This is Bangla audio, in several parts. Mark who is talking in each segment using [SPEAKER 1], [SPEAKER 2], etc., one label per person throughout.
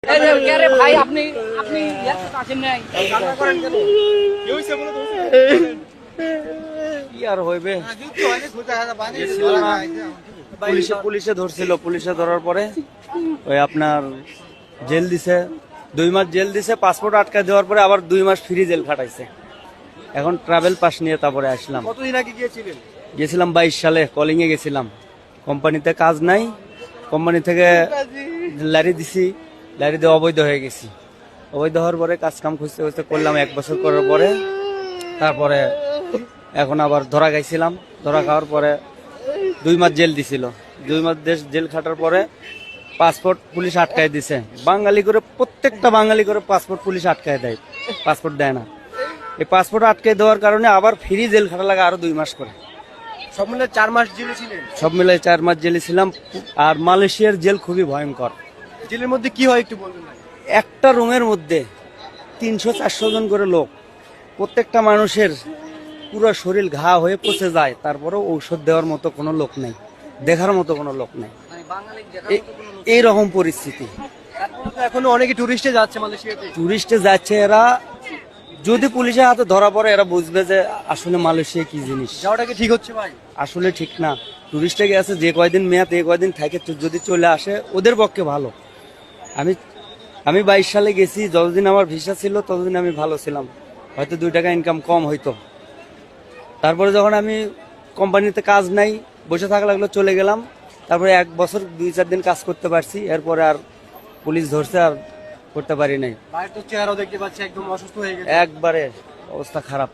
[SPEAKER 1] ভাই আপনি আপনি আসেন নাই
[SPEAKER 2] কি আর হইবে, পুলিশে ধরছিল। পুলিশে ধরার পরে ওই আপনার জেল দিছে, 2 মাস জেল দিছে। পাসপোর্ট আটকা দেওয়ার পরে আবার 2 মাস ফ্রি জেল খাটাইছে। এখন ট্রাভেল পাস নিয়ে তারপরে আসলাম।
[SPEAKER 3] কতদিন আগে গিয়েছিলেন?
[SPEAKER 2] গেছিলাম 22 সালে, কলিং এ গেছিলাম। কোম্পানিতে কাজ নাই, কোম্পানি থেকে লারি দিছি, লারি দিয়ে অবৈধ হয়ে গেছি। অবৈধ হওয়ার পরে কাজ কাম খুঁজতে খুঁজতে করলাম 1 বছর করার পরে। তারপরে এখন আবার ধরা খাইছিলাম। ধরা খাওয়ার পরে 2 মাস জেল দিছিল। 2 মাস জেল খাটার পরে পাসপোর্ট পুলিশ আটকায় দিছে। বাঙালি করে, প্রত্যেকটা বাঙালি করে পাসপোর্ট পুলিশ আটকায় দেয়, পাসপোর্ট দেয় না। এই পাসপোর্ট আটকে দেওয়ার কারণে আবার ফ্রি জেল খাটা লাগে আরো 2 মাস করে।
[SPEAKER 3] সব মিলে 4 মাস জেলে ছিলেন?
[SPEAKER 2] সব মিলে 4 মাস জেলে ছিলাম। আর মালয়েশিয়ার জেল খুবই ভয়ঙ্কর।
[SPEAKER 3] জেলের মধ্যে কি হয় একটু বলবেন?
[SPEAKER 2] একটা রুমের মধ্যে 300-400 জন করে লোক, প্রত্যেকটা মানুষের পুরো শরীর ঘা হয়ে পচে যায়, তারপরেও ঔষধ দেওয়ার মতো কোনো লোক নেই, দেখার মতো কোনো লোক নেই। এইরকম পরিস্থিতি।
[SPEAKER 3] এখনো অনেকে টুরিস্টে যাচ্ছে মালয়েশিয়াতে।
[SPEAKER 2] টুরিস্টে যাচ্ছে এরা, যদি পুলিশের হাতে ধরা পড়ে এরা বুঝবে যে আসলে মালয়েশিয়া কি জিনিস।
[SPEAKER 3] যাওয়াটা কি ঠিক হচ্ছে ভাই?
[SPEAKER 2] আসলে ঠিক না। টুরিস্টে গেছে, যে কয়দিন মেয়াদ, এই কয়দিন থাকে, যদি চলে আসে ওদের পক্ষে ভালো। আমি 22 সালে গেছি, যতদিন আমার ভিসা ছিল ততদিন আমি ভালো ছিলাম, হয়তো 2 টাকা ইনকাম কম হইতো। তারপরে যখন আমি কোম্পানিতে কাজ নাই, বসে থাকা লাগলো, চলে গেলাম। তারপরে 1 বছর 2-4 দিন কাজ করতে পারছি, এরপরে আর পুলিশ ধরছে, আর করতে পারি নাই।
[SPEAKER 3] ভাইয়ের তো চেহারাও দেখতে পাচ্ছি একদম অসুস্থ হয়ে গেছে।
[SPEAKER 2] একবারে অবস্থা খারাপ।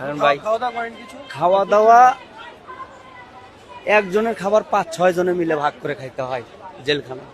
[SPEAKER 2] কারণ ভাই
[SPEAKER 3] খাওয়া দাওয়া করেন কিছু?
[SPEAKER 2] খাওয়া দাওয়া একজনের খাবার 5-6 জনে মিলে ভাগ করে খাইতে হয় জেলখানা।